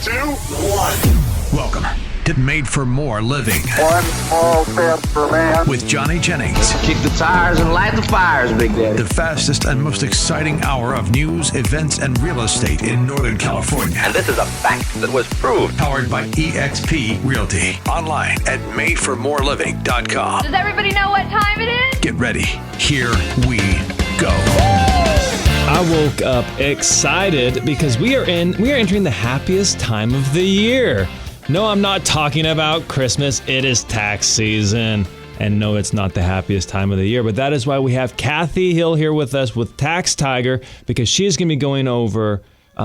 2, 1. Welcome to Made for More Living. One small step for man. With Johnny Jennings. Kick the tires and light the fires, Big Daddy. The fastest and most exciting hour of news, events, and real estate in Northern California. And this is a fact that was proved. Powered by eXp Realty. Online at madeformoreliving.com. Does everybody know what time it is? Get ready. Here we go. I woke up excited because we are entering the happiest time of the year. No, I'm not talking about Christmas. It is tax season. And no, it's not the happiest time of the year. But that is why we have Kathy Hill here with us with Tax Tiger, because she's going to be going over,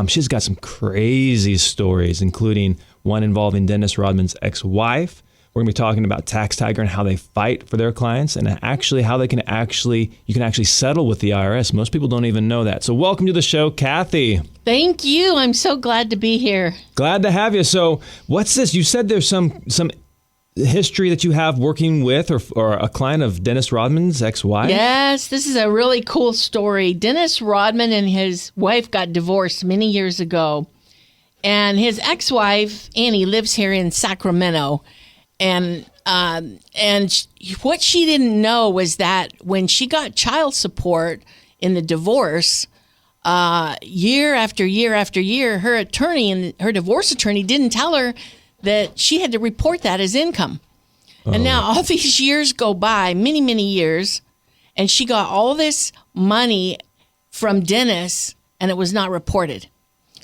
she's got some crazy stories, including one involving Dennis Rodman's ex-wife. We're going to be talking about Tax Tiger and how they fight for their clients and actually how you can actually settle with the IRS. Most people don't even know that. So welcome to the show, Kathy. Thank you. I'm so glad to be here. Glad to have you. So what's this? You said there's some history that you have working with or a client of Dennis Rodman's ex-wife? Yes, this is a really cool story. Dennis Rodman and his wife got divorced many years ago. And his ex-wife, Annie, lives here in Sacramento. And what she didn't know was that when she got child support in the divorce, year after year after year, her divorce attorney didn't tell her that she had to report that as income. And now all these years go by, many, many years, and she got all this money from Dennis, and it was not reported.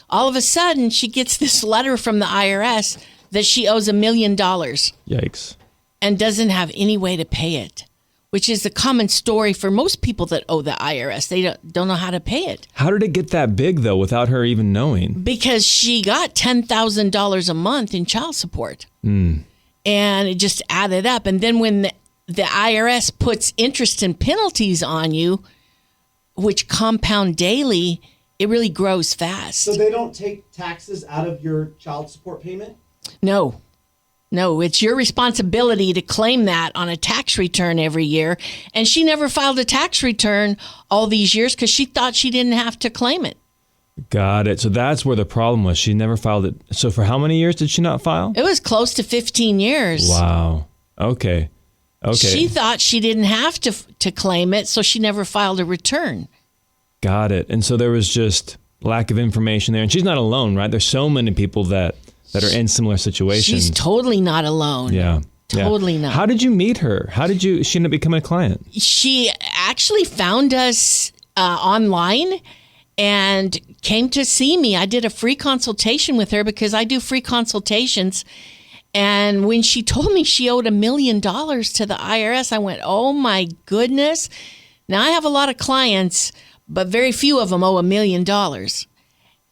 All of a sudden, she gets this letter from the IRS that she owes $1 million. Yikes. And doesn't have any way to pay it, which is a common story for most people that owe the IRS. They don't know how to pay it. How did it get that big, though, without her even knowing? Because she got $10,000 a month in child support. And it just added up. And then when the IRS puts interest and penalties on you, which compound daily, it really grows fast. So they don't take taxes out of your child support payment? No, it's your responsibility to claim that on a tax return every year. And she never filed a tax return all these years because she thought she didn't have to claim it. Got it. So that's where the problem was. She never filed it. So for how many years did she not file? It was close to 15 years. Wow. Okay. She thought she didn't have to claim it, so she never filed a return. Got it. And so there was just lack of information there. And she's not alone, right? There's so many people that are in similar situations. She's totally not alone. Yeah. Totally not. How did you meet her? How did she end up becoming a client? She actually found us online and came to see me. I did a free consultation with her because I do free consultations. And when she told me she owed $1 million to the IRS, I went, oh my goodness. Now I have a lot of clients, but very few of them owe $1 million.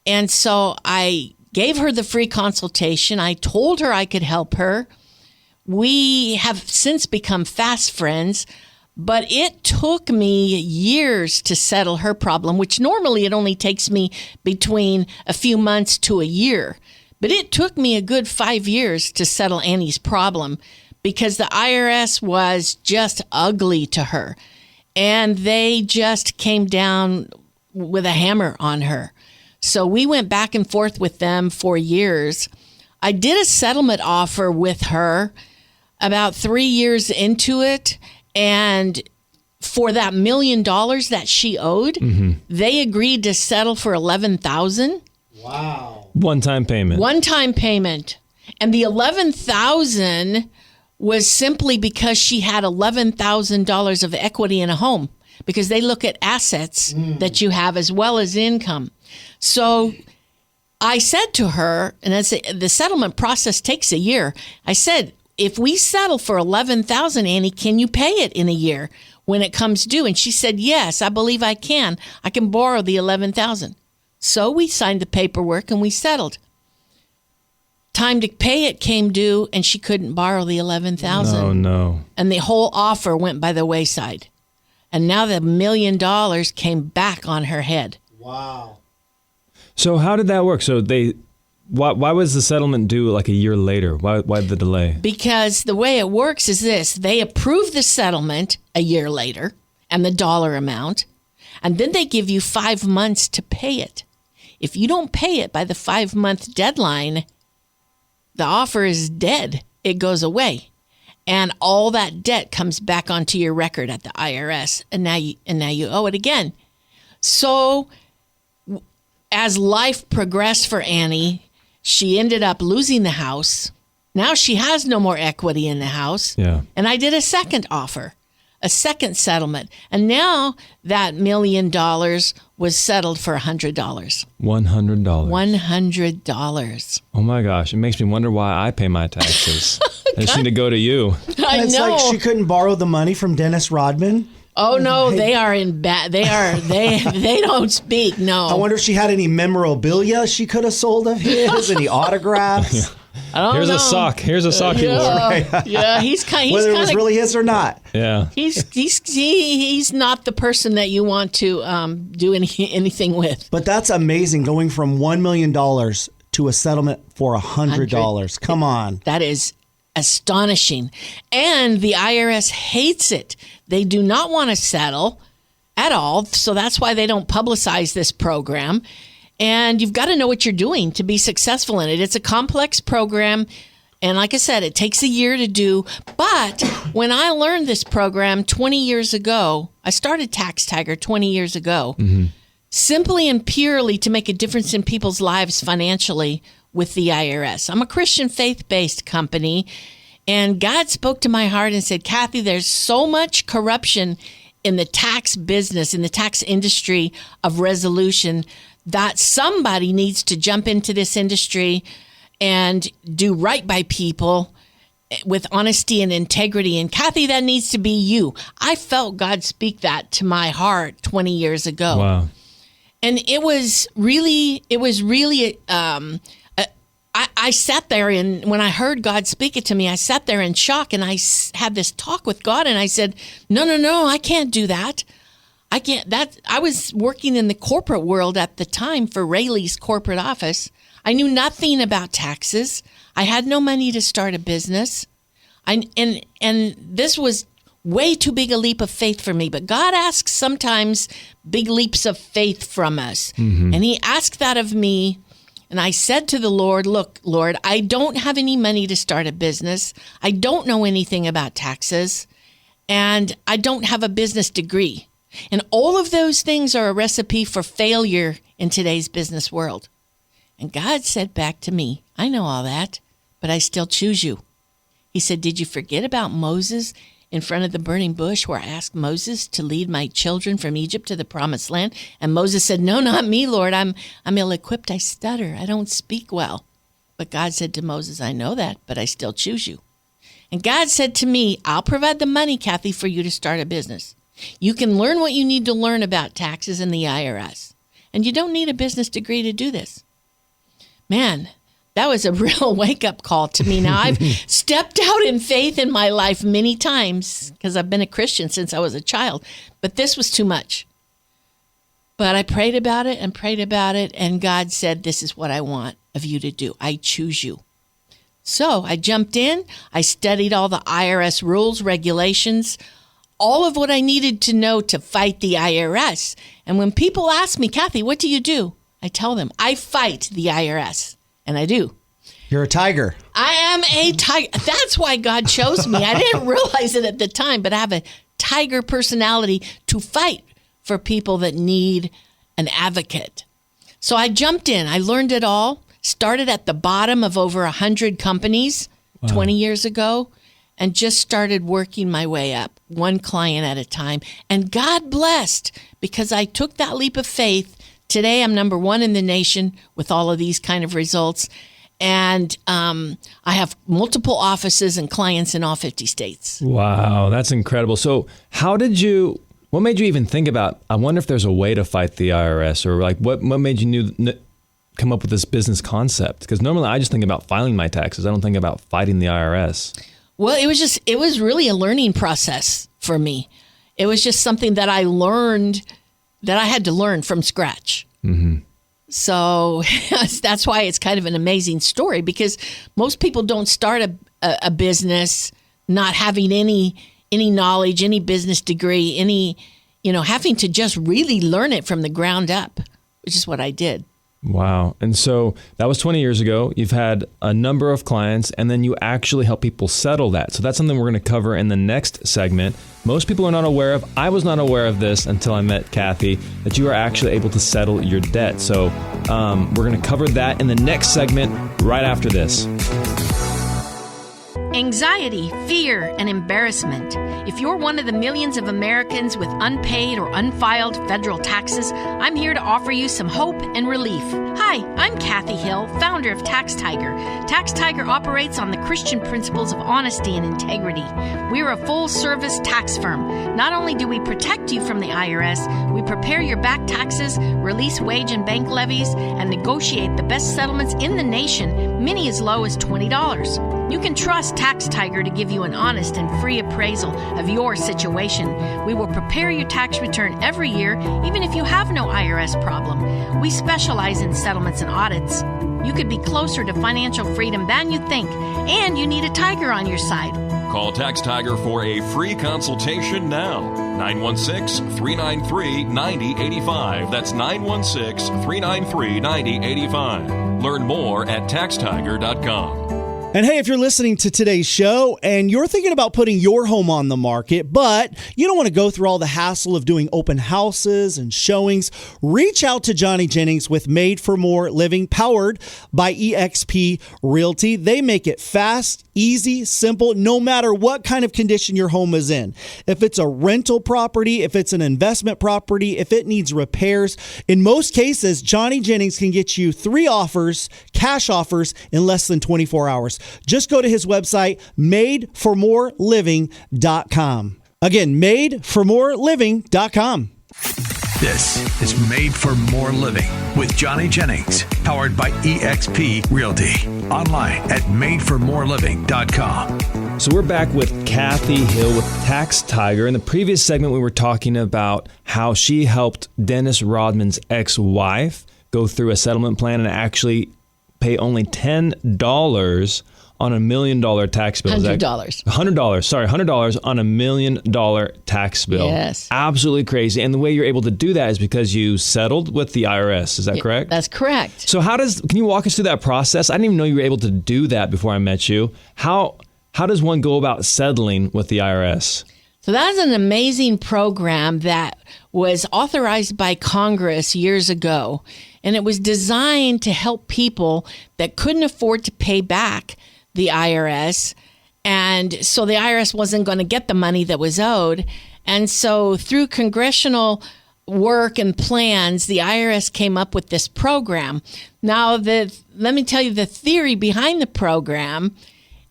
And so I gave her the free consultation. I told her I could help her. We have since become fast friends, but it took me years to settle her problem, which normally it only takes me between a few months to a year. But it took me a good 5 years to settle Annie's problem because the IRS was just ugly to her. And they just came down with a hammer on her. So we went back and forth with them for years. I did a settlement offer with her about 3 years into it. And for that $1 million that she owed, they agreed to settle for $11,000. Wow. One-time payment. One-time payment. And the $11,000 was simply because she had $11,000 of equity in a home, because they look at assets that you have as well as income. So I said to her, and the settlement process takes a year. I said, if we settle for $11,000, Annie, can you pay it in a year when it comes due? And she said, yes, I believe I can. I can borrow the $11,000. So we signed the paperwork and we settled. Time to pay it came due, and she couldn't borrow the $11,000. Oh, no. And the whole offer went by the wayside. And now the $1 million came back on her head. Wow. So how did that work? So why was the settlement due like a year later? Why the delay? Because the way it works is this. They approve the settlement a year later and the dollar amount, and then they give you 5 months to pay it. If you don't pay it by the 5-month deadline, the offer is dead. It goes away. And all that debt comes back onto your record at the IRS. And now you owe it again. So as life progressed for Annie, she ended up losing the house. Now she has no more equity in the house. Yeah. And I did a second offer, a second settlement. And now that $1 million was settled for $100. $100. $100. Oh my gosh. It makes me wonder why I pay my taxes. I just need to go to you. I It's know. like she couldn't borrow the money from Dennis Rodman. Oh no, they are in bad. They don't speak. No. I wonder if she had any memorabilia she could have sold of his, any autographs. I don't Here's know. a sock. Here's a sock he wore. Yeah, he's kind. Whether He's it was kind of. really his or not. Yeah. He's not the person that you want to do anything with. But that's amazing, going from $1 million to a settlement for $100. Come on. That is astonishing. And the IRS hates it. They do not want to settle at all. So that's why they don't publicize this program. And you've got to know what you're doing to be successful in it. It's a complex program. And like I said, it takes a year to do. But when I learned this program 20 years ago, I started Tax Tiger 20 years ago, simply and purely to make a difference in people's lives financially with the IRS. I'm a Christian faith-based company, and God spoke to my heart and said, Kathy, there's so much corruption in the tax business, in the tax industry of resolution, that somebody needs to jump into this industry and do right by people with honesty and integrity. And Kathy, that needs to be you. I felt God speak that to my heart 20 years ago. Wow. And it was really, I sat there, and when I heard God speak it to me, I sat there in shock, and I had this talk with God, and I said, no, I can't do that. I can't. I was working in the corporate world at the time for Rayleigh's corporate office. I knew nothing about taxes. I had no money to start a business. And this was way too big a leap of faith for me. But God asks sometimes big leaps of faith from us. And he asked that of me. And I said to the Lord, look, Lord, I don't have any money to start a business. I don't know anything about taxes. And I don't have a business degree. And all of those things are a recipe for failure in today's business world. And God said back to me, I know all that, but I still choose you. He said, did you forget about Moses in front of the burning bush where I asked Moses to lead my children from Egypt to the promised land? And Moses said, no, not me, Lord. I'm ill-equipped. I stutter. I don't speak well. But God said to Moses, I know that, but I still choose you. And God said to me, I'll provide the money, Kathy, for you to start a business. You can learn what you need to learn about taxes and the IRS. And you don't need a business degree to do this. Man, that was a real wake-up call to me. Now, I've stepped out in faith in my life many times because I've been a Christian since I was a child. But this was too much. But I prayed about it, and God said, this is what I want of you to do. I choose you. So I jumped in. I studied all the IRS rules, regulations, all of what I needed to know to fight the IRS. And when people ask me, Kathy, what do you do? I tell them, I fight the IRS. And I do. You're a tiger. I am a tiger. That's why God chose me. I didn't realize it at the time, but I have a tiger personality to fight for people that need an advocate. So I jumped in. I learned it all. Started at the bottom of over 100 companies 20 years ago. And just started working my way up, one client at a time. And God blessed, because I took that leap of faith. Today, I'm number one in the nation with all of these kind of results. And I have multiple offices and clients in all 50 states. Wow, that's incredible. So what made you even think about, I wonder if there's a way to fight the IRS, or like what made you come up with this business concept? Because normally I just think about filing my taxes. I don't think about fighting the IRS. Well, it was really a learning process for me. It was just something that I learned, that I had to learn from scratch. So that's why it's kind of an amazing story, because most people don't start a business not having any knowledge, any business degree, having to just really learn it from the ground up, which is what I did. Wow. And so that was 20 years ago. You've had a number of clients, and then you actually help people settle that. So that's something we're going to cover in the next segment. Most people are not aware of. I was not aware of this until I met Kathy, that you are actually able to settle your debt. So we're going to cover that in the next segment right after this. Anxiety, fear, and embarrassment. If you're one of the millions of Americans with unpaid or unfiled federal taxes, I'm here to offer you some hope and relief. Hi, I'm Kathy Hill, founder of Tax Tiger. Tax Tiger operates on the Christian principles of honesty and integrity. We're a full-service tax firm. Not only do we protect you from the IRS, we prepare your back taxes, release wage and bank levies, and negotiate the best settlements in the nation, many as low as $20. You can trust Tax Tiger to give you an honest and free appraisal of your situation. We will prepare your tax return every year, even if you have no IRS problem. We specialize in settlements and audits. You could be closer to financial freedom than you think, and you need a tiger on your side. Call Tax Tiger for a free consultation now. 916-393-9085. That's 916-393-9085. Learn more at taxtiger.com. And hey, if you're listening to today's show and you're thinking about putting your home on the market, but you don't want to go through all the hassle of doing open houses and showings, reach out to Johnny Jennings with Made for More Living, powered by eXp Realty. They make it fast, easy, simple, no matter what kind of condition your home is in. If it's a rental property, if it's an investment property, if it needs repairs, in most cases, Johnny Jennings can get you 3 offers, cash offers, in less than 24 hours. Just go to his website, madeformoreliving.com. Again, madeformoreliving.com. This is Made for More Living with Johnny Jennings, powered by eXp Realty. Online at madeformoreliving.com. So we're back with Kathy Hill with Tax Tiger. In the previous segment, we were talking about how she helped Dennis Rodman's ex-wife go through a settlement plan and actually pay only $10 on $1 million tax bill. $100. $100 on $1 million tax bill. Yes. Absolutely crazy. And the way you're able to do that is because you settled with the IRS. Is that correct? That's correct. So can you walk us through that process? I didn't even know you were able to do that before I met you. How does one go about settling with the IRS? So that's an amazing program that was authorized by Congress years ago. And it was designed to help people that couldn't afford to pay back the IRS. And so the IRS wasn't going to get the money that was owed. And so through congressional work and plans, the IRS came up with this program. Now, let me tell you, the theory behind the program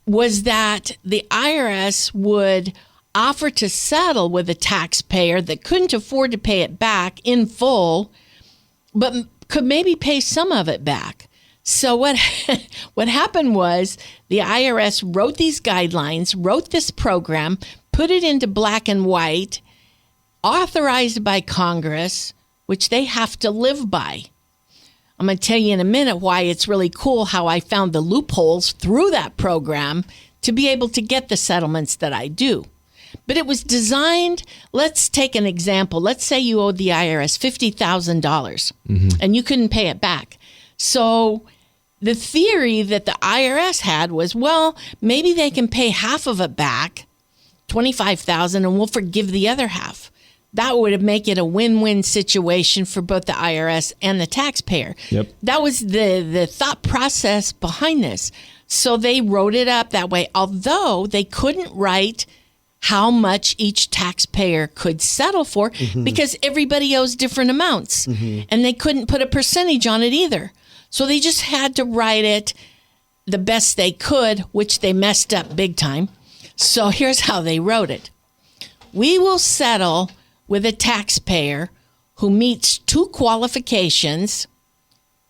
was that the IRS would offer to settle with a taxpayer that couldn't afford to pay it back in full, but could maybe pay some of it back. So what happened was the IRS wrote these guidelines, wrote this program, put it into black and white, authorized by Congress, which they have to live by. I'm going to tell you in a minute why it's really cool how I found the loopholes through that program to be able to get the settlements that I do. But it was designed, let's take an example. Let's say you owed the IRS $50,000 and you couldn't pay it back. So the theory that the IRS had was, well, maybe they can pay half of it back, $25,000, and we'll forgive the other half. That would make it a win-win situation for both the IRS and the taxpayer. Yep. That was the thought process behind this. So they wrote it up that way, although they couldn't write how much each taxpayer could settle for because everybody owes different amounts. And they couldn't put a percentage on it either. So they just had to write it the best they could, which they messed up big time. So here's how they wrote it. We will settle with a taxpayer who meets 2 qualifications.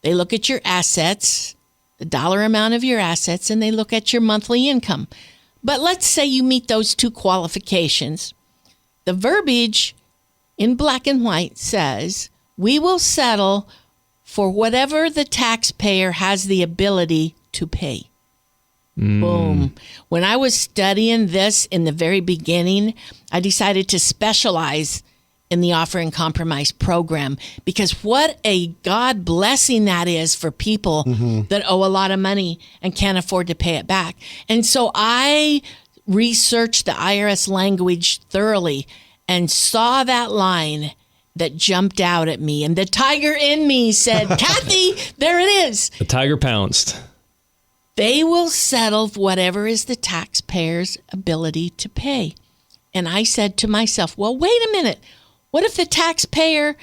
They look at your assets, the dollar amount of your assets, and they look at your monthly income. But let's say you meet those 2 qualifications. The verbiage in black and white says, we will settle for whatever the taxpayer has the ability to pay. Boom. When I was studying this in the very beginning, I decided to specialize in the offer and compromise program, because what a God blessing that is for people that owe a lot of money and can't afford to pay it back. And so I researched the IRS language thoroughly and saw that line that jumped out at me. And the tiger in me said, Kathy, there it is. The tiger pounced. They will settle for whatever is the taxpayer's ability to pay. And I said to myself, well, wait a minute. What if the taxpayer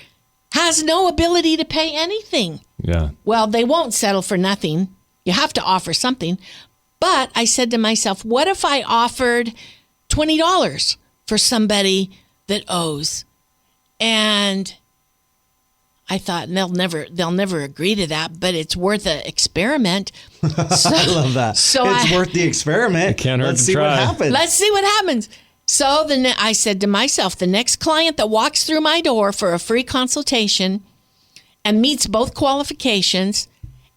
has no ability to pay anything? Yeah. Well, they won't settle for nothing. You have to offer something. But I said to myself, what if I offered $20 for somebody that owes? And I thought they'll never agree to that, but it's worth an experiment. So, I love that. So it's worth the experiment. It can't hurt Let's to see try. what happens. Let's see what happens. So I said to myself, the next client that walks through my door for a free consultation and meets both qualifications,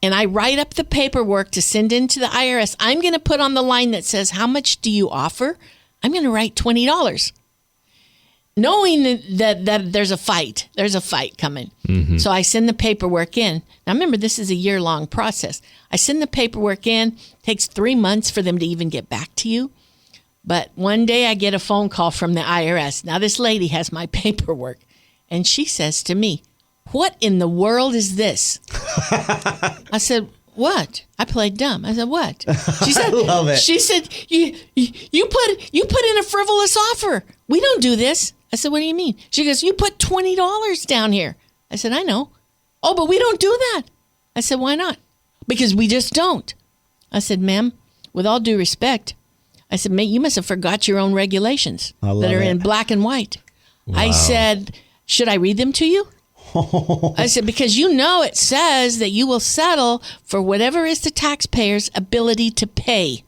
and I write up the paperwork to send into the IRS, I'm going to put on the line that says, how much do you offer? I'm going to write $20. Knowing that there's a fight. There's a fight coming. Mm-hmm. So I send the paperwork in. Now, remember, this is a year-long process. I send the paperwork in. It takes 3 months for them to even get back to you. But one day I get a phone call from the IRS. Now, this lady has my paperwork. And she says to me, what in the world is this? I said, what? I played dumb. I said, what? She said, I love it. She said, you put in a frivolous offer. We don't do this. I said, what do you mean? She goes, you put $20 down here. I said, I know. Oh, but we don't do that. I said, why not? Because we just don't. I said, ma'am, with all due respect, I said, mate, you must have forgot your own regulations that are in black and white. Wow. I said, should I read them to you? I said, because you know it says that you will settle for whatever is the taxpayer's ability to pay.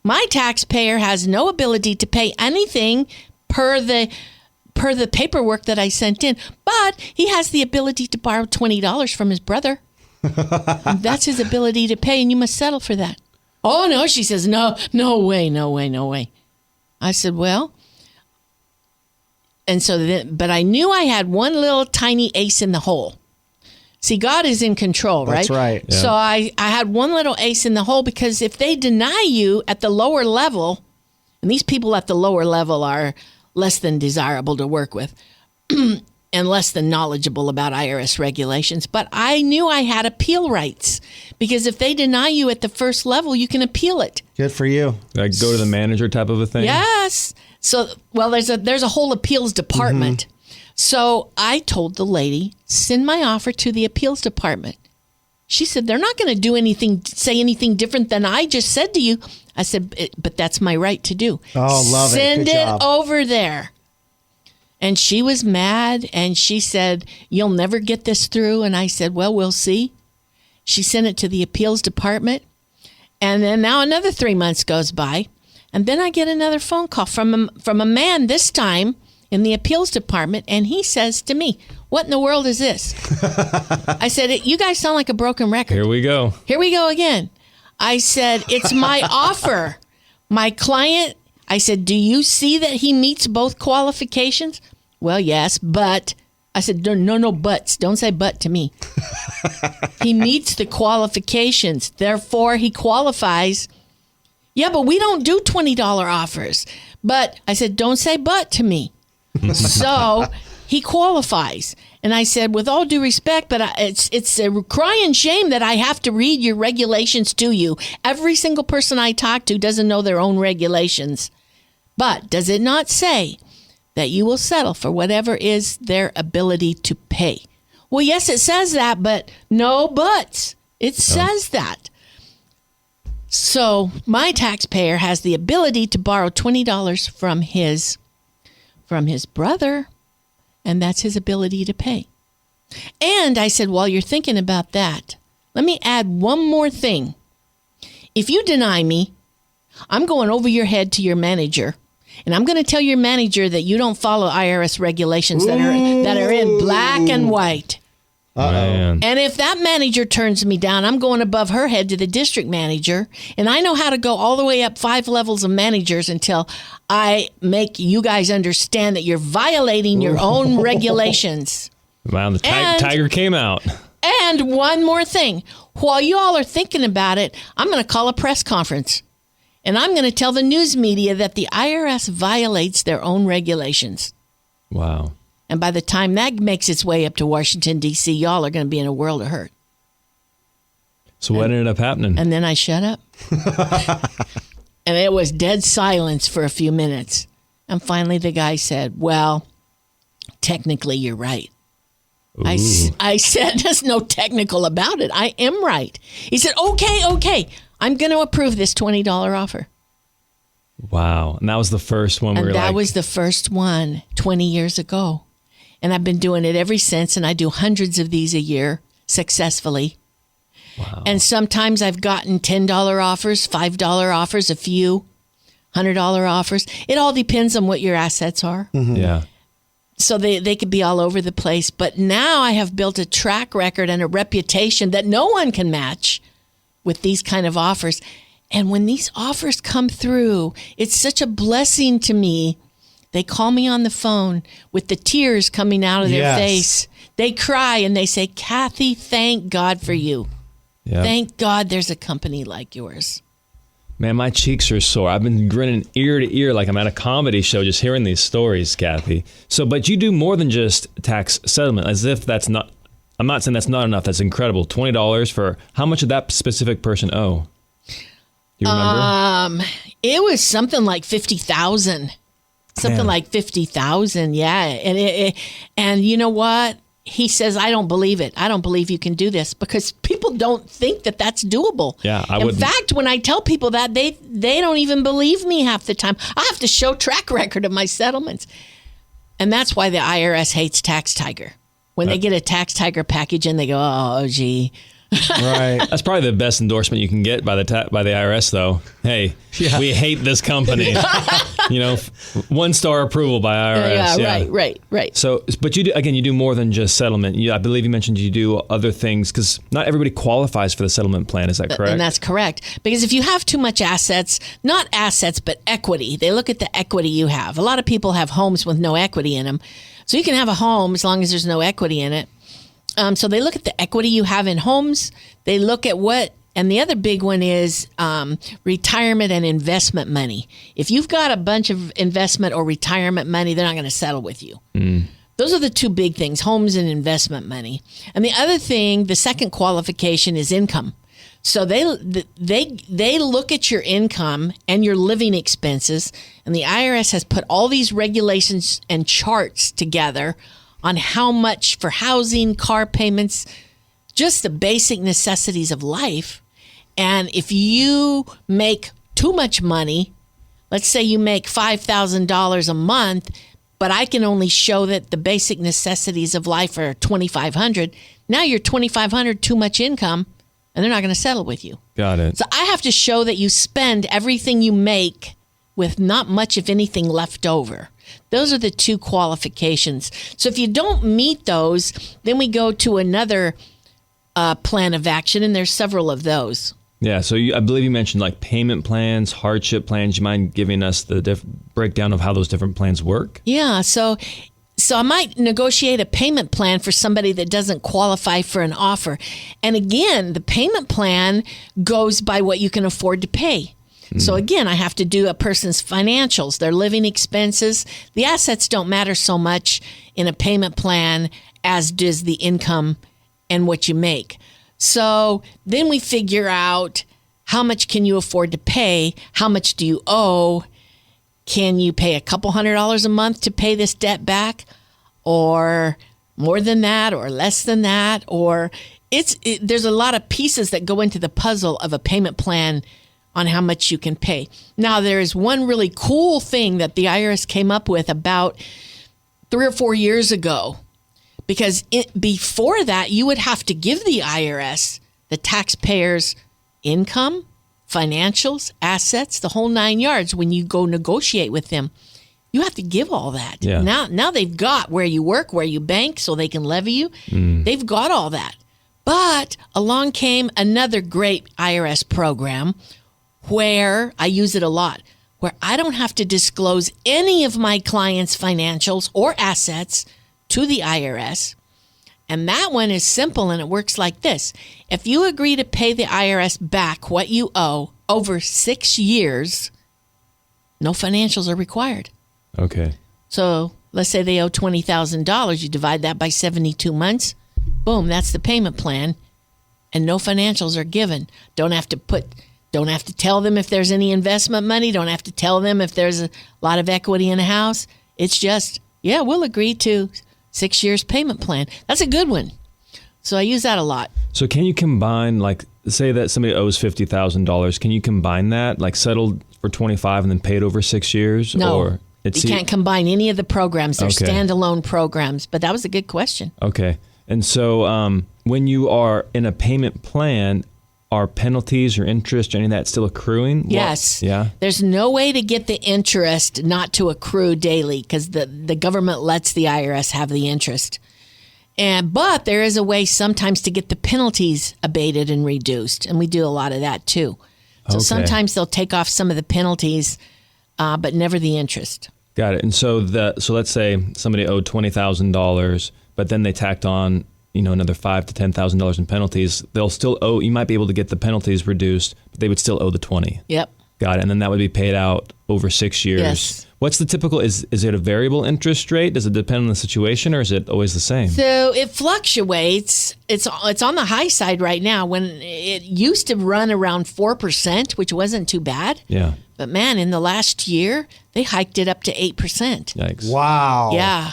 My taxpayer has no ability to pay anything per the paperwork that I sent in, but he has the ability to borrow $20 from his brother. That's his ability to pay, and you must settle for that. Oh, no, she says, no way. I said, well, and so then, but I knew I had one little tiny ace in the hole. See, God is in control, right? That's right. Yeah. So I had one little ace in the hole, because if they deny you at the lower level, and these people at the lower level are less than desirable to work with and less than knowledgeable about IRS regulations. But I knew I had appeal rights, because if they deny you at the first level, you can appeal it. Good for you. Like go to the manager type of a thing? Yes. So, well, there's a whole appeals department. Mm-hmm. So I told the lady, send my offer to the appeals department. She said, they're not going to say anything different than I just said to you. I said, but that's my right to do. Oh, love it. Send Good it job. over there. And she was mad, and she said, you'll never get this through. And I said, well, we'll see. She sent it to the appeals department. And then now another 3 months goes by. And then I get another phone call from a man, this time in the appeals department. And he says to me, what in the world is this? I said, you guys sound like a broken record. Here we go again. I said, it's my offer. My client, I said, do you see that he meets both qualifications? Well, yes, but. I said, no buts. Don't say but to me. He meets the qualifications. Therefore, he qualifies. Yeah, but we don't do $20 offers. But I said, don't say but to me. So he qualifies. And I said, with all due respect, but it's a crying shame that I have to read your regulations to you. Every single person I talk to doesn't know their own regulations. But does it not say that you will settle for whatever is their ability to pay? Well, yes, it says that, but no buts. It says that. So my taxpayer has the ability to borrow $20 from his brother, and that's his ability to pay. And I said, while you're thinking about that, let me add one more thing. If you deny me, I'm going over your head to your manager, and I'm going to tell your manager that you don't follow IRS regulations that are in black and white. Man. And if that manager turns me down, I'm going above her head to the district manager. And I know how to go all the way up 5 levels of managers until I make you guys understand that you're violating your own regulations. Wow, the tiger came out. And one more thing. While you all are thinking about it, I'm going to call a press conference. And I'm going to tell the news media that the IRS violates their own regulations. Wow. And by the time that makes its way up to Washington, D.C., y'all are going to be in a world of hurt. So what ended up happening? And then I shut up. And it was dead silence for a few minutes. And finally the guy said, well, technically you're right. I said, there's no technical about it. I am right. He said, okay. I'm going to approve this $20 offer. Wow. And that was the first one And that was the first one 20 years ago. And I've been doing it ever since. And I do hundreds of these a year successfully. Wow. And sometimes I've gotten $10 offers, $5 offers, a few $100 offers. It all depends on what your assets are. Mm-hmm. Yeah. So they could be all over the place. But now I have built a track record and a reputation that no one can match with these kind of offers. And when these offers come through, it's such a blessing to me. They call me on the phone with the tears coming out of their face. They cry and they say, Kathy, thank God for you. Yep. Thank God there's a company like yours. Man, my cheeks are sore. I've been grinning ear to ear like I'm at a comedy show just hearing these stories, Kathy. So, but you do more than just tax settlement, as if that's not, I'm not saying that's not enough. That's incredible. $20 for how much did that specific person owe? Do you remember? It was something like $50,000. Something like $50,000, yeah. And you know what? He says, I don't believe it. I don't believe you can do this because people don't think that that's doable. Yeah, In fact, when I tell people that, they don't even believe me half the time. I have to show track record of my settlements. And that's why the IRS hates Tax Tiger. When they get a Tax Tiger package and they go, oh, gee. Right. That's probably the best endorsement you can get by the IRS, though. Hey, we hate this company. 1-star approval by IRS. Right. So, but you do more than just settlement. I believe you mentioned you do other things because not everybody qualifies for the settlement plan. Is that correct? And that's correct. Because if you have too much assets, not assets, but equity, they look at the equity you have. A lot of people have homes with no equity in them. So you can have a home as long as there's no equity in it. So they look at the equity you have in homes. They look at and the other big one is retirement and investment money. If you've got a bunch of investment or retirement money, they're not going to settle with you. Those are the two big things, homes and investment money. And the other thing, the second qualification is income. So they look at your income and your living expenses, and the IRS has put all these regulations and charts together on how much for housing, car payments, just the basic necessities of life. And if you make too much money, let's say you make $5,000 a month, but I can only show that the basic necessities of life are $2,500. Now you're $2,500 too much income, and they're not going to settle with you. Got it. So I have to show that you spend everything you make with not much, if anything, left over. Those are the two qualifications. So if you don't meet those, then we go to another plan of action, and there's several of those. Yeah, so I believe you mentioned like payment plans, hardship plans. You mind giving us the breakdown of how those different plans work? Yeah, so I might negotiate a payment plan for somebody that doesn't qualify for an offer. And again, the payment plan goes by what you can afford to pay. So again, I have to do a person's financials, their living expenses. The assets don't matter so much in a payment plan as does the income and what you make. So then we figure out how much can you afford to pay? How much do you owe? Can you pay a couple $100 a month to pay this debt or more than that, or less than that? Or there's a lot of pieces that go into the puzzle of a payment plan on how much you can pay. Now, there is one really cool thing that the IRS came up with about 3 or 4 years ago, because before that, you would have to give the IRS, the taxpayers, income, financials, assets, the whole 9 yards when you go negotiate with them. you have to give all that. Yeah. Now they've got where you work, where you bank, so they can levy you. They've got all that. But along came another great IRS program where I use it a lot, where I don't have to disclose any of my clients' financials or assets to the IRS. And that one is simple, and it works like this. If you agree to pay the IRS back what you owe over 6 years, no financials are required. Okay. So let's say they owe $20,000. You divide that by 72 months. Boom, that's the payment plan. And no financials are given. Don't have to tell them if there's any investment money. Don't have to tell them if there's a lot of equity in a house. It's just, yeah, we'll agree to 6 years payment plan. That's a good one. So I use that a lot. So can you combine, like, say that somebody owes $50,000. Can you combine that, like settle for 25 and then pay it over 6 years? No, or you can't combine any of the programs. They're Okay. standalone programs. But that was a good question. Okay. And so when you are in a payment plan, are penalties or interest or any of that still accruing? Yes. Yeah. There's no way to get the interest not to accrue daily because the government lets the IRS have the interest. But there is a way sometimes to get the penalties abated and reduced. And we do a lot of that too. So sometimes they'll take off some of the penalties, but never the interest. Got it. And so let's say somebody owed $20,000, but then they tacked on, another $5,000 to $10,000 in penalties. They'll still owe. You might be able to get the penalties reduced, but they would still owe the 20. Yep. Got it. And then that would be paid out over 6 years. Yes. What's the typical? Is it a variable interest rate? Does it depend on the situation, or is it always the same? So it fluctuates. It's on the high side right now. When it used to run around 4%, which wasn't too bad. Yeah. But man, in the last year, they hiked it up to 8%. Yikes. Wow. Yeah.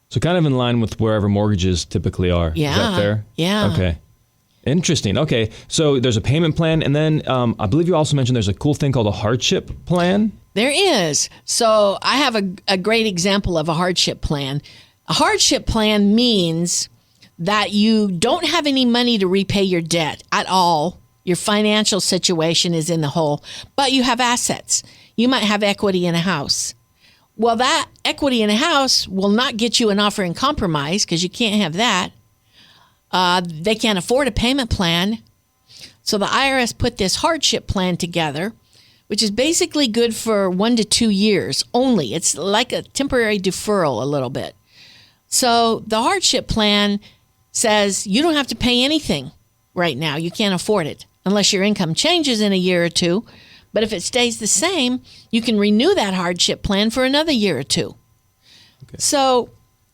So kind of in line with wherever mortgages typically are. Yeah. Is that fair? Yeah. Okay. Interesting. Okay. So there's a payment plan. And then I believe you also mentioned there's a cool thing called a hardship plan. There is. So I have a great example of a hardship plan. A hardship plan means that you don't have any money to repay your debt at all. Your financial situation is in the hole, but you have assets. You might have equity in a house. Well, that equity in a house will not get you an offer in compromise because you can't have that. They can't afford a payment plan. So the IRS put this hardship plan together, which is basically good for 1 to 2 years only. It's like a temporary deferral a little bit. So the hardship plan says you don't have to pay anything right now. You can't afford it unless your income changes in a year or two. But if it stays the same, you can renew that hardship plan for another year or two. Okay. So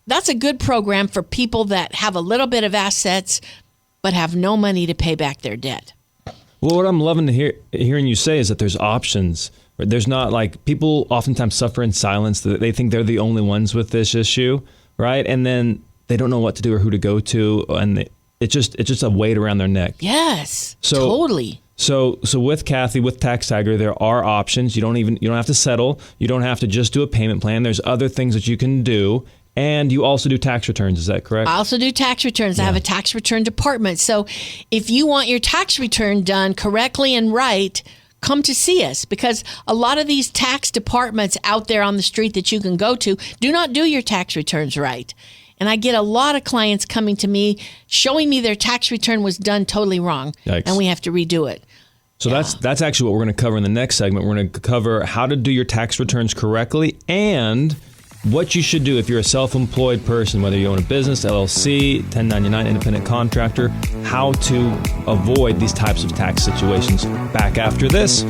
that's a good program for people that have a little bit of assets but have no money to pay back their debt. Well, what I'm loving to hearing you say is that there's options. There's not like people oftentimes suffer in silence. They think they're the only ones with this issue, right? And then they don't know what to do or who to go to, and it's just a weight around their neck. Yes, totally. So with Kathy, with Tax Tiger, there are options. You don't have to settle. You don't have to just do a payment plan. There's other things that you can do. And you also do tax returns. Is that correct? I also do tax returns. Yeah. I have a tax return department. So if you want your tax return done correctly and right, come to see us, because a lot of these tax departments out there on the street that you can go to do not do your tax returns right. And I get a lot of clients coming to me showing me their tax return was done totally wrong. Yikes. And we have to redo it. So that's actually what we're going to cover in the next segment. We're going to cover how to do your tax returns correctly and what you should do if you're a self-employed person, whether you own a business, LLC, 1099, independent contractor, how to avoid these types of tax situations. Back after this.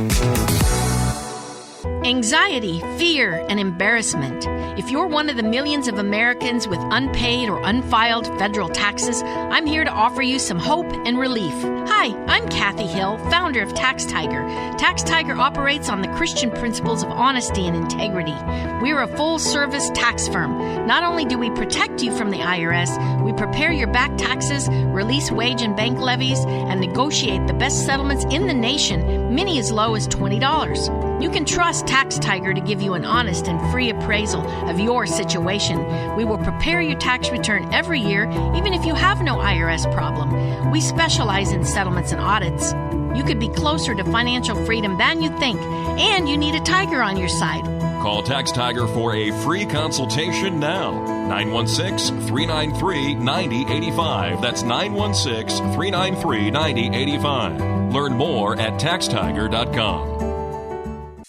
Anxiety, fear, and embarrassment. If you're one of the millions of Americans with unpaid or unfiled federal taxes, I'm here to offer you some hope and relief. Hi, I'm Kathy Hill, founder of Tax Tiger. Tax Tiger operates on the Christian principles of honesty and integrity. We're a full-service tax firm. Not only do we protect you from the IRS, we prepare your back taxes, release wage and bank levies, and negotiate the best settlements in the nation, many as low as $20. You can trust Tax Tiger to give you an honest and free appraisal of your situation. We will prepare your tax return every year, even if you have no IRS problem. We specialize in settlements and audits. You could be closer to financial freedom than you think, and you need a tiger on your side. Call Tax Tiger for a free consultation now. 916-393-9085. That's 916-393-9085. Learn more at taxtiger.com.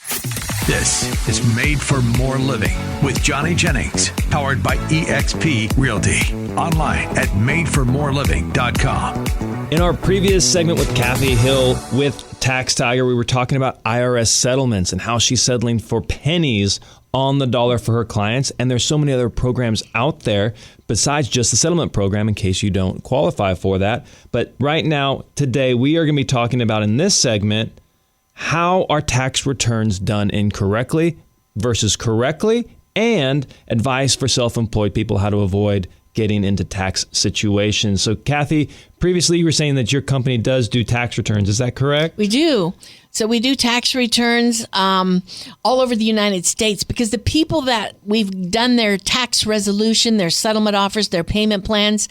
This is Made for More Living with Johnny Jennings, powered by eXp Realty. Online at madeformoreliving.com. In our previous segment with Kathy Hill with Tax Tiger, we were talking about IRS settlements and how she's settling for pennies on the dollar for her clients. And there's so many other programs out there besides just the settlement program in case you don't qualify for that. But right now, today, we are going to be talking about in this segment how are tax returns done incorrectly versus correctly, and advice for self-employed people how to avoid getting into tax situations. So, Kathy, previously you were saying that your company does do tax returns. Is that correct? We do. So we do tax returns all over the United States because the people that we've done their tax resolution, their settlement offers, their payment plans,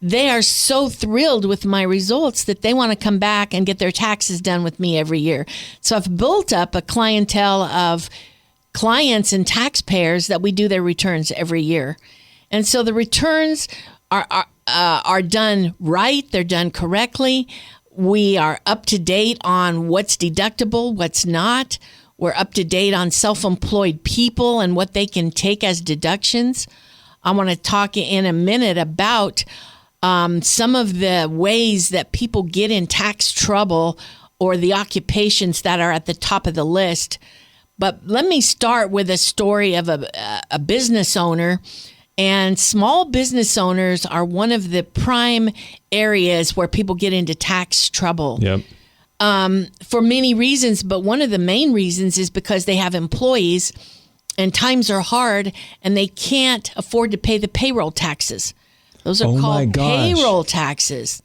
they are so thrilled with my results that they want to come back and get their taxes done with me every year. So I've built up a clientele of clients and taxpayers that we do their returns every year. And so the returns are done right. They're done correctly. We are up to date on what's deductible, what's not. We're up to date on self-employed people and what they can take as deductions. I want to talk in a minute about some of the ways that people get in tax trouble or the occupations that are at the top of the list. But let me start with a story of a business owner. And small business owners are one of the prime areas where people get into tax trouble. Yep. For many reasons, but one of the main reasons is because they have employees and times are hard and they can't afford to pay the payroll taxes. Those are called payroll taxes.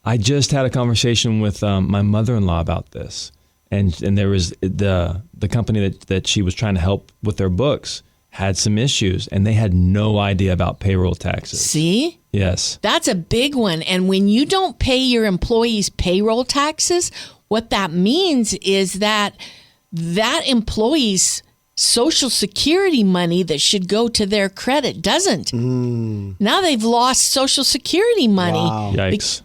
I just had a conversation with my mother-in-law about this. And there was the company that she was trying to help with their books had some issues, and they had no idea about payroll taxes. See? Yes. That's a big one. And when you don't pay your employees payroll taxes, what that means is that employee's Social Security money that should go to their credit doesn't. Now they've lost Social Security money. Wow. Yikes.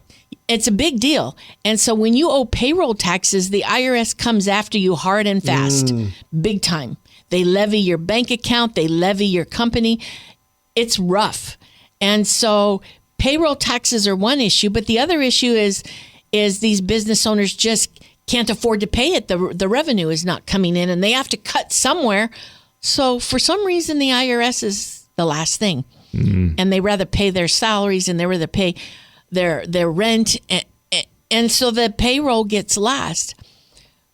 It's a big deal. And so when you owe payroll taxes, the IRS comes after you hard and fast, big time. They levy your bank account. They levy your company. It's rough. And so payroll taxes are one issue, but the other issue is these business owners just can't afford to pay it. The revenue is not coming in and they have to cut somewhere. So for some reason, the IRS is the last thing. And they rather pay their salaries and they rather pay their rent. And so the payroll gets last.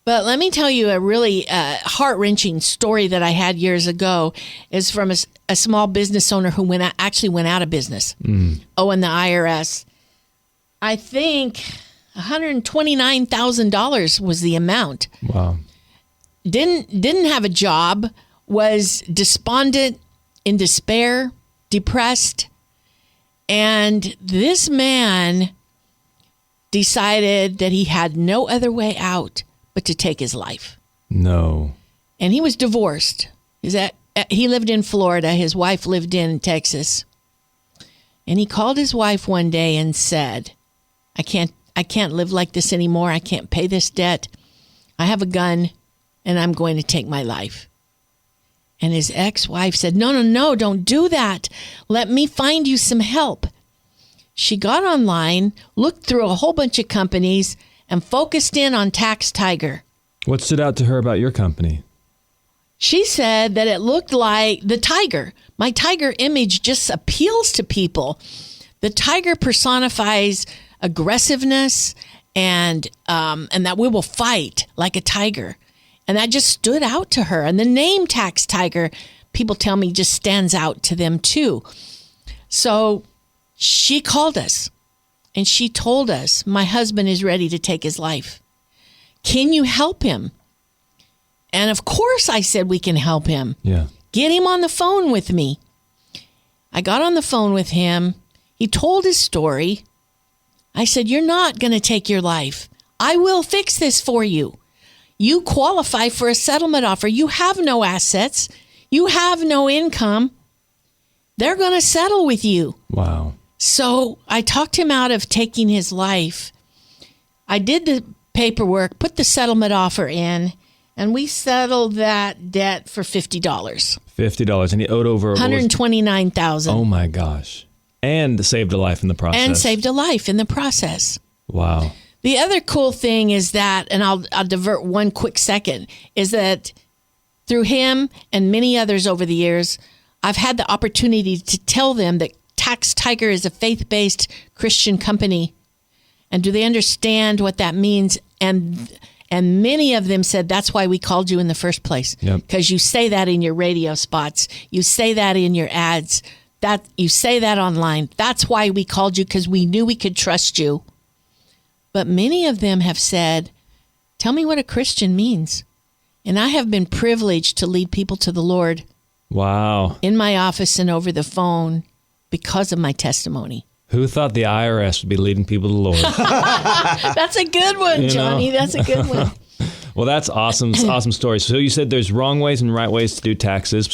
But let me tell you a really heart-wrenching story that I had years ago is from a small business owner who actually went out of business, owing the IRS. I think $129,000 was the amount. Wow. Didn't have a job, was despondent, in despair, depressed. And this man decided that he had no other way out but to take his life. No. And he was divorced. He lived in Florida. His wife lived in Texas. And he called his wife one day and said, I can't live like this anymore. I can't pay this debt. I have a gun and I'm going to take my life. And his ex-wife said, no, don't do that. Let me find you some help. She got online, looked through a whole bunch of companies, and focused in on Tax Tiger. What stood out to her about your company? She said that it looked like the tiger. My tiger image just appeals to people. The tiger personifies aggressiveness and that we will fight like a tiger. And that just stood out to her. And the name Tax Tiger, people tell me, just stands out to them too. So she called us. And she told us, my husband is ready to take his life. Can you help him? And of course I said we can help him. Yeah. Get him on the phone with me. I got on the phone with him. He told his story. I said, you're not going to take your life. I will fix this for you. You qualify for a settlement offer. You have no assets. you have no income, they're going to settle with you. Wow. So I talked him out of taking his life. I did the paperwork, put the settlement offer in, and we settled that debt for $50. $50, and he owed over $129,000. Oh my gosh! And saved a life in the process. And saved a life in the process. Wow. The other cool thing is that, and I'll divert one quick second, is that through him and many others over the years, I've had the opportunity to tell them that Tax Tiger is a faith-based Christian company. And do they understand what that means? And many of them said, that's why we called you in the first place. Because you say that in your radio spots. You say that in your ads. That you say that online. That's why we called you, because we knew we could trust you. But many of them have said, tell me what a Christian means. And I have been privileged to lead people to the Lord. Wow. In my office and over the phone because of my testimony. Who thought the IRS would be leading people to the Lord? That's a good one, Johnny. That's a good one. Well, that's awesome. Awesome story. So you said there's wrong ways and right ways to do taxes.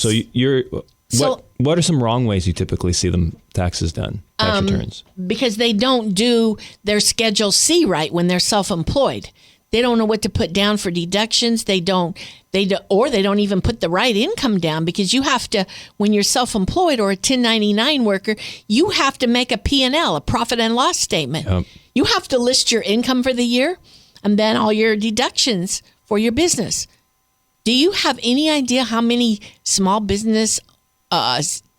So what are some wrong ways you typically see them taxes done, tax returns? Because they don't do their Schedule C right when they're self-employed. They don't know what to put down for deductions. They don't even put the right income down, because you have to, when you're self-employed or a 1099 worker, you have to make a P&L, a profit and loss statement. Yep. You have to list your income for the year and then all your deductions for your business. Do you have any idea how many small business,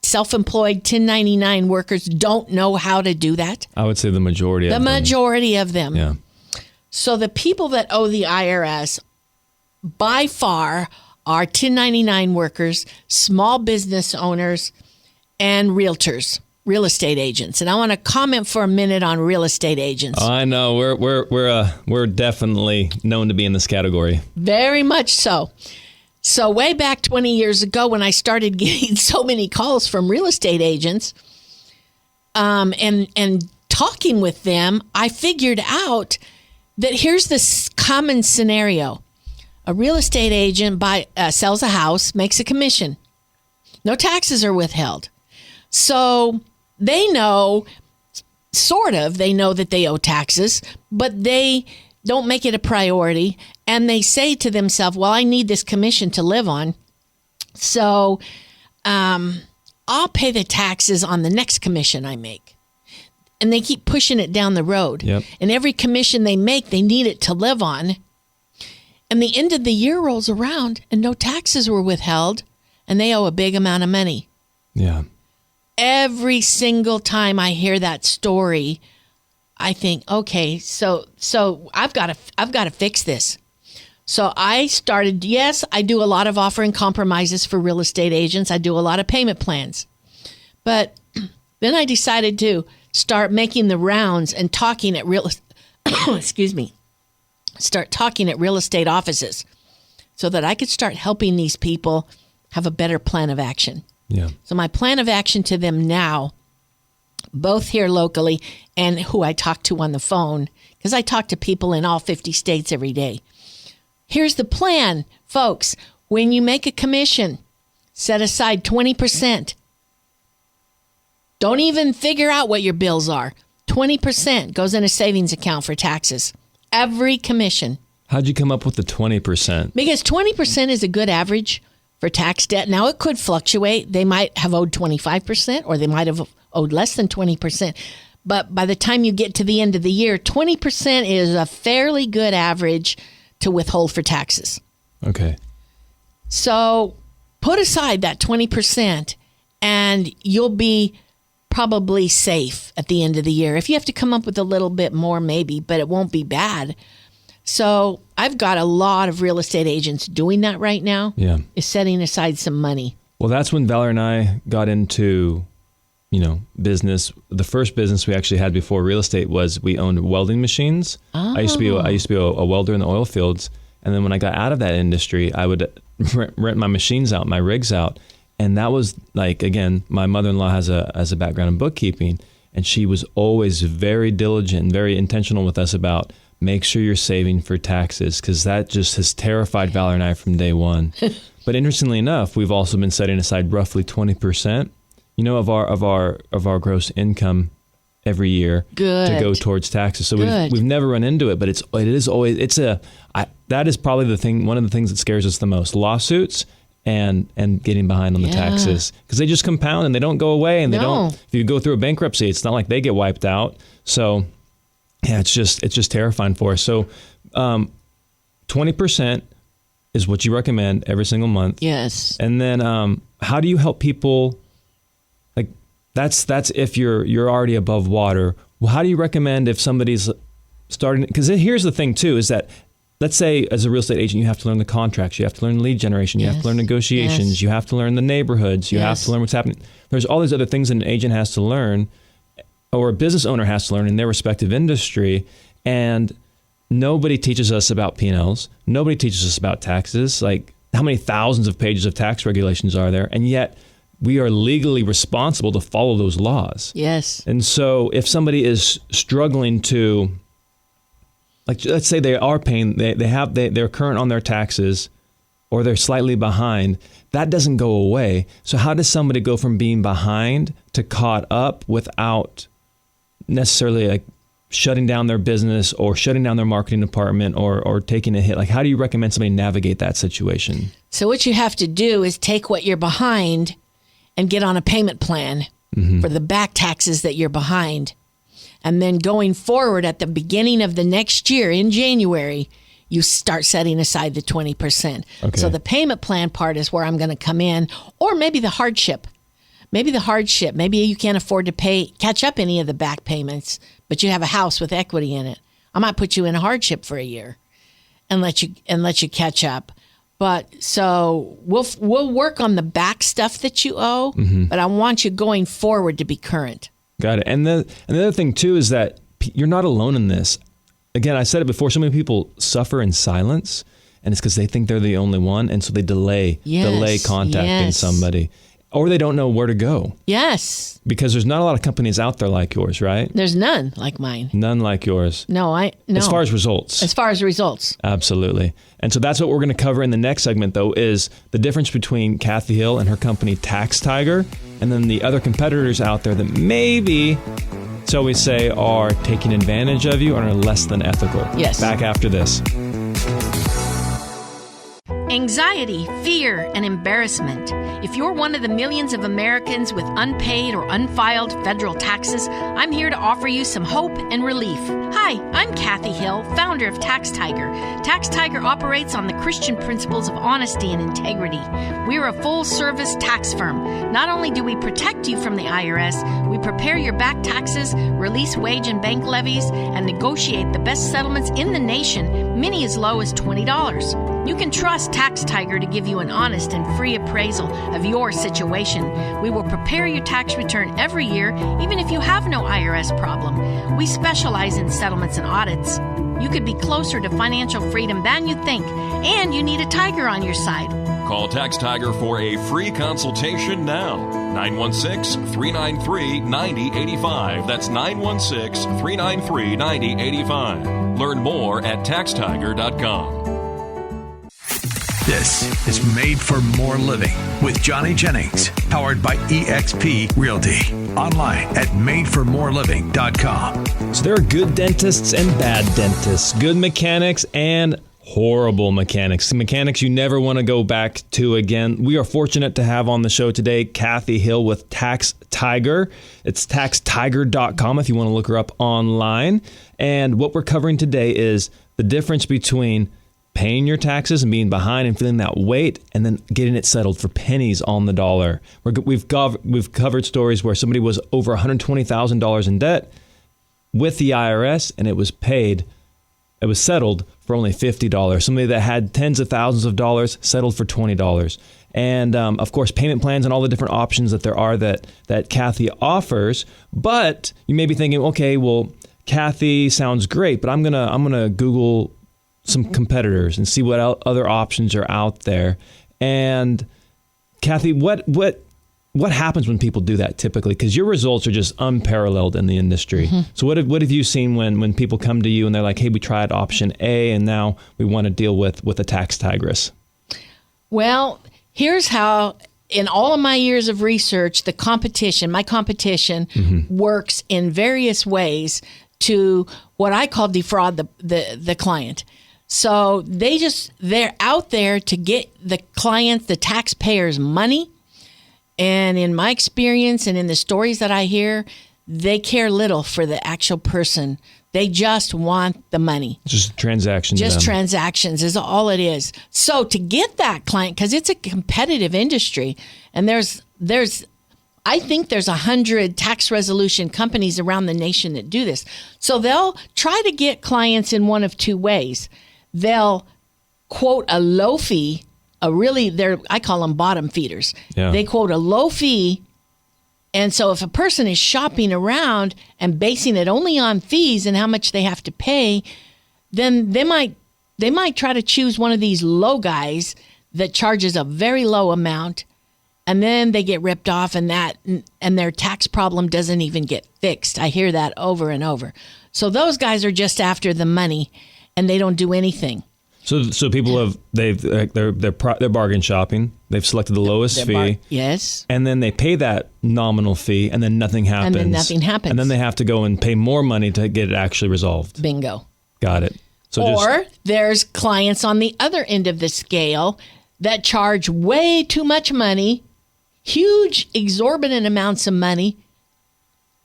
self-employed 1099 workers don't know how to do that? I would say the majority of them. The majority of them. Yeah. So the people that owe the IRS by far are 1099 workers, small business owners, and realtors, real estate agents. And I want to comment for a minute on real estate agents. Oh, I know. We're definitely known to be in this category. Very much so. So way back 20 years ago, when I started getting so many calls from real estate agents, and talking with them, I figured out that here's this common scenario. A real estate agent sells a house, makes a commission. No taxes are withheld. So they know, they know that they owe taxes, but they don't make it a priority. And they say to themselves, well, I need this commission to live on. So I'll pay the taxes on the next commission I make. And they keep pushing it down the road. Yep. And every commission they make, they need it to live on. And the end of the year rolls around and no taxes were withheld, and they owe a big amount of money. Yeah. Every single time I hear that story, I think, okay, so I've got to fix this. So I started, yes, I do a lot of offering compromises for real estate agents. I do a lot of payment plans. But then I decided to start making the rounds and talking at start talking at real estate offices so that I could start helping these people have a better plan of action. Yeah. So my plan of action to them now, both here locally and who I talk to on the phone, because I talk to people in all 50 states every day. Here's the plan, folks. When you make a commission, set aside 20%. Don't even figure out what your bills are. 20% goes in a savings account for taxes. Every commission. How'd you come up with the 20%? Because 20% is a good average for tax debt. Now, it could fluctuate. They might have owed 25%, or they might have owed less than 20%. But by the time you get to the end of the year, 20% is a fairly good average to withhold for taxes. Okay. So put aside that 20% and you'll be probably safe at the end of the year. If you have to come up with a little bit more, maybe, but it won't be bad. So I've got a lot of real estate agents doing that right now. Yeah. Is setting aside some money. Well, that's when Valerie and I got into, business. The first business we actually had before real estate was we owned welding machines. Oh. I used to be a welder in the oil fields. And then when I got out of that industry, I would rent my machines out, my rigs out. And that was like, again, my mother-in-law has a background in bookkeeping, and she was always very diligent and very intentional with us about make sure you're saving for taxes, because that just has terrified Valor and I from day one. But interestingly enough, we've also been setting aside roughly 20%, of our gross income every year to go towards taxes. So we've never run into it, but that is probably one of the things that scares us the most: lawsuits and getting behind on the taxes, because they just compound and they don't go away, and they don't. If you go through a bankruptcy, it's not like they get wiped out. So yeah, it's just terrifying for us. So 20% is what you recommend every single month. Yes. And then how do you help people? Like that's if you're already above water. Well, how do you recommend if somebody's starting? Because here's the thing too, is that let's say as a real estate agent, you have to learn the contracts, you have to learn lead generation, you have to learn negotiations, you have to learn the neighborhoods, you have to learn what's happening. There's all these other things an agent has to learn, or a business owner has to learn in their respective industry. And nobody teaches us about P&Ls. Nobody teaches us about taxes. Like, how many thousands of pages of tax regulations are there? And yet we are legally responsible to follow those laws. Yes. And so if somebody is struggling to, like, let's say they are paying, they're current on their taxes, or they're slightly behind, that doesn't go away. So how does somebody go from being behind to caught up without necessarily like shutting down their business or shutting down their marketing department or taking a hit? Like, how do you recommend somebody navigate that situation? So what you have to do is take what you're behind and get on a payment plan for the back taxes that you're behind. And then going forward at the beginning of the next year in January, you start setting aside the 20%. Okay. So the payment plan part is where I'm going to come in, or maybe the hardship. Maybe you can't afford to catch up any of the back payments, but you have a house with equity in it. I might put you in a hardship for a year and let you catch up. But so we'll work on the back stuff that you owe, but I want you going forward to be current. Got it. And the other thing too is that you're not alone in this. Again, I said it before, so many people suffer in silence, and it's because they think they're the only one, and so they delay contacting somebody. Or they don't know where to go. Yes. Because there's not a lot of companies out there like yours, right? There's none like mine. None like yours. No. As far as results. Absolutely. And so that's what we're going to cover in the next segment, though, is the difference between Kathy Hill and her company Tax Tiger, and then the other competitors out there that maybe, so we say, are taking advantage of you and are less than ethical. Yes. Back after this. Anxiety, fear, and embarrassment. If you're one of the millions of Americans with unpaid or unfiled federal taxes, I'm here to offer you some hope and relief. Hi, I'm Kathy Hill, founder of Tax Tiger. Tax Tiger operates on the Christian principles of honesty and integrity. We're a full-service tax firm. Not only do we protect you from the IRS, we prepare your back taxes, release wage and bank levies, and negotiate the best settlements in the nation, many as low as $20. You can trust Tax Tiger to give you an honest and free appraisal of your situation. We will prepare your tax return every year, even if you have no IRS problem. We specialize in settlements and audits. You could be closer to financial freedom than you think, and you need a tiger on your side. Call Tax Tiger for a free consultation now. 916-393-9085. That's 916-393-9085. Learn more at taxtiger.com. This is Made for More Living with Johnny Jennings, powered by eXp Realty. Online at madeformoreliving.com. So there are good dentists and bad dentists, good mechanics and horrible mechanics, mechanics you never want to go back to again. We are fortunate to have on the show today Kathy Hill with Tax Tiger. It's taxtiger.com if you want to look her up online. And what we're covering today is the difference between paying your taxes and being behind and feeling that weight, and then getting it settled for pennies on the dollar. We've covered stories where somebody was over $120,000 in debt with the IRS, and it was settled for only $50. Somebody that had tens of thousands of dollars settled for $20. And of course, payment plans and all the different options that there are that Kathy offers. But you may be thinking, okay, well, Kathy sounds great, but I'm gonna Google some competitors and see what other options are out there. And Kathy, what what happens when people do that typically? Because your results are just unparalleled in the industry. Mm-hmm. So what have you seen when people come to you and they're like, hey, we tried option A and now we want to deal with a tax tigress? Well, here's how, in all of my years of research, my competition works in various ways to what I call defraud the client. So they're out there to get the client, the taxpayers' money. And in my experience and in the stories that I hear, they care little for the actual person. They just want the money. Just transactions. Just transactions is all it is. So to get that client, because it's a competitive industry, and I think there's 100 tax resolution companies around the nation that do this. So they'll try to get clients in one of two ways. They'll quote a low fee. I call them bottom feeders. Yeah. They quote a low fee. And so if a person is shopping around and basing it only on fees and how much they have to pay, then they might try to choose one of these low guys that charges a very low amount, and then they get ripped off, and their tax problem doesn't even get fixed. I hear that over and over. So those guys are just after the money, and they don't do anything. So people they're bargain shopping. They've selected the lowest fee. Yes. And then they pay that nominal fee, and then nothing happens. And then they have to go and pay more money to get it actually resolved. Bingo. Got it. There's clients on the other end of the scale that charge way too much money, huge exorbitant amounts of money,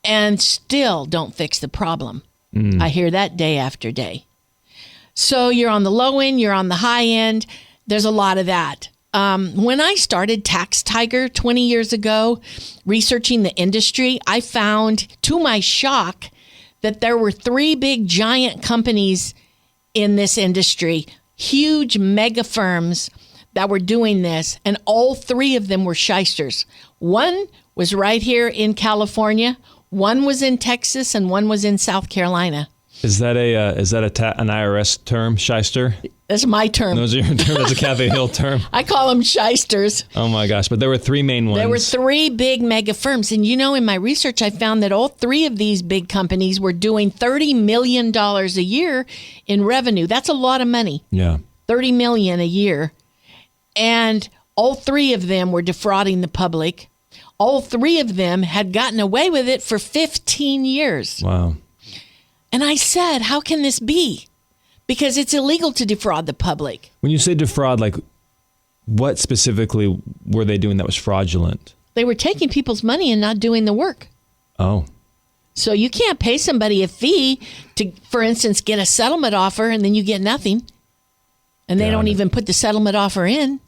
and still don't fix the problem. I hear that day after day. So you're on the low end, you're on the high end. There's a lot of that. When I started Tax Tiger 20 years ago, researching the industry, I found, to my shock, that there were 3 big giant companies in this industry, huge mega firms that were doing this, and all 3 of them were shysters. One was right here in California, one was in Texas, and one was in South Carolina. Is that an IRS term, shyster? That's my term. Those are your term. That's a Kathy Hill term. I call them shysters. Oh my gosh! But there were 3 main ones. There were 3 big mega firms, and in my research, I found that all 3 of these big companies were doing $30 million a year in revenue. That's a lot of money. Yeah, $30 million a year, and all 3 of them were defrauding the public. All 3 of them had gotten away with it for 15 years. Wow. And I said, how can this be? Because it's illegal to defraud the public. When you say defraud, like what specifically were they doing that was fraudulent? They were taking people's money and not doing the work. Oh. So you can't pay somebody a fee to, for instance, get a settlement offer and then you get nothing. And they don't even put the settlement offer in.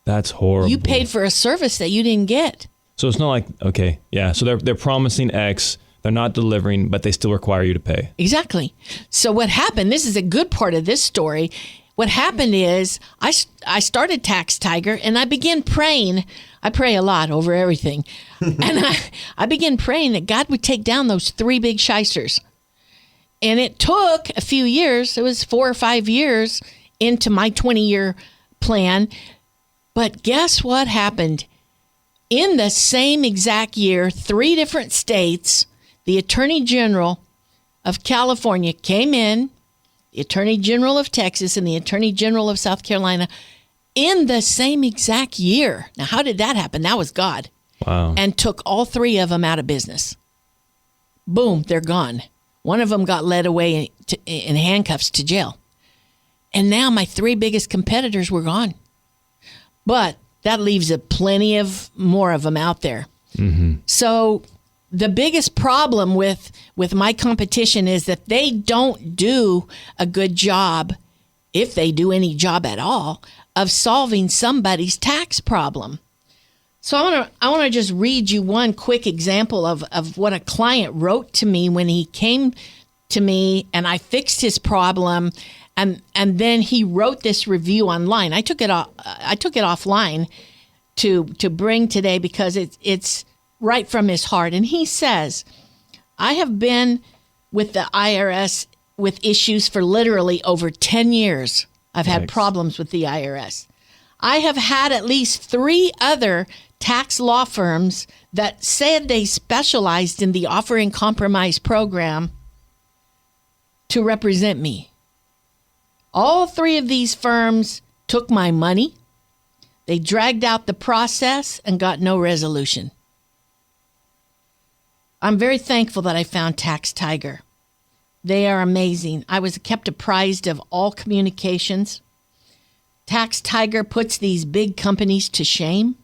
That's horrible. You paid for a service that you didn't get. So it's not like, okay, yeah. So they're promising X. They're not delivering, but they still require you to pay. Exactly. So what happened, this is a good part of this story. What happened is I started Tax Tiger and I began praying. I pray a lot over everything. And I began praying that God would take down those 3 big shysters. And it took a few years. It was 4 or 5 years into my 20-year plan. But guess what happened? In the same exact year, 3 different states, the Attorney General of California came in, the Attorney General of Texas, and the Attorney General of South Carolina in the same exact year. Now, how did that happen? That was God. Wow. And took all 3 of them out of business. Boom, they're gone. One of them got led away in handcuffs to jail. And now my 3 biggest competitors were gone. But that leaves plenty of more of them out there. Mm-hmm. So the biggest problem with my competition is that they don't do a good job, if they do any job at all, of solving somebody's tax problem. So I want to just read you one quick example of what a client wrote to me when he came to me and I fixed his problem, and then he wrote this review online. I took it offline to bring today because it's right from his heart. And he says, I have been with the IRS with issues for literally over 10 years. I've had problems with the IRS. I have had at least 3 other tax law firms that said they specialized in the offer and compromise program to represent me. All 3 of these firms took my money. They dragged out the process and got no resolution. I'm very thankful that I found Tax Tiger. They are amazing. I was kept apprised of all communications. Tax Tiger puts these big companies to shame.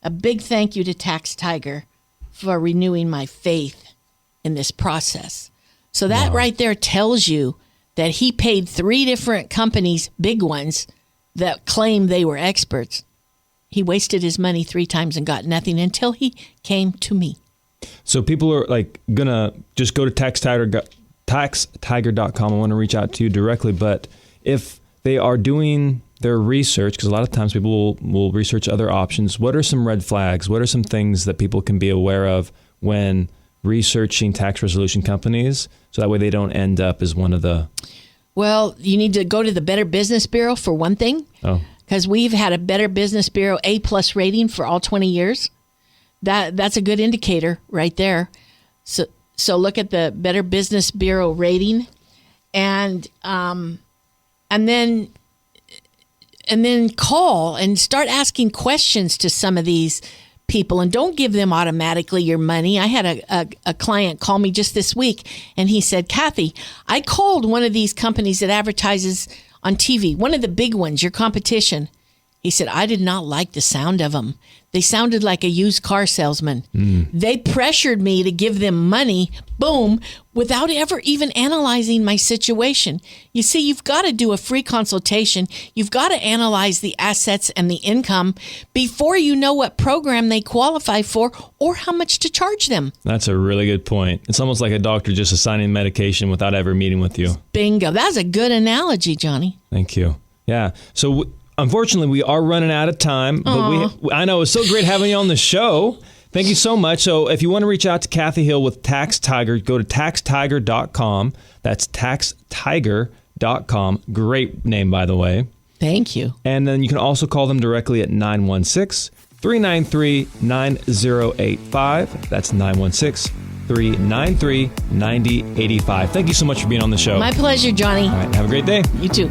A big thank you to Tax Tiger for renewing my faith in this process. So that right there tells you that he paid 3 different companies, big ones, that claim they were experts. He wasted his money 3 times and got nothing until he came to me. So people are like gonna just go to taxtiger.com. I want to reach out to you directly, but if they are doing their research, because a lot of times people will research other options, what are some red flags? What are some things that people can be aware of when researching tax resolution companies, so that way they don't end up as one of the... Well, you need to go to the Better Business Bureau for one thing, because we've had a Better Business Bureau A+ rating for all 20 years. That's a good indicator right there. So look at the Better Business Bureau rating, and then call and start asking questions to some of these people, and don't give them automatically your money. I had a client call me just this week, and he said, Kathy, I called one of these companies that advertises on TV, one of the big ones, your competition. He said, I did not like the sound of them. They sounded like a used car salesman. They pressured me to give them money, boom, without ever even analyzing my situation. You see, you've got to do a free consultation. You've got to analyze the assets and the income before you know what program they qualify for or how much to charge them. That's a really good point. It's almost like a doctor just assigning medication without ever meeting with you. Bingo. That's a good analogy, Johnny. Thank you. Yeah. So unfortunately, we are running out of time, but I know it's so great having you on the show. Thank you so much. So if you want to reach out to Kathy Hill with Tax Tiger, go to taxtiger.com. That's taxtiger.com. Great name, by the way. Thank you. And then you can also call them directly at 916-393-9085. That's 916-393-9085. Thank you so much for being on the show. My pleasure, Johnny. All right. Have a great day. You too.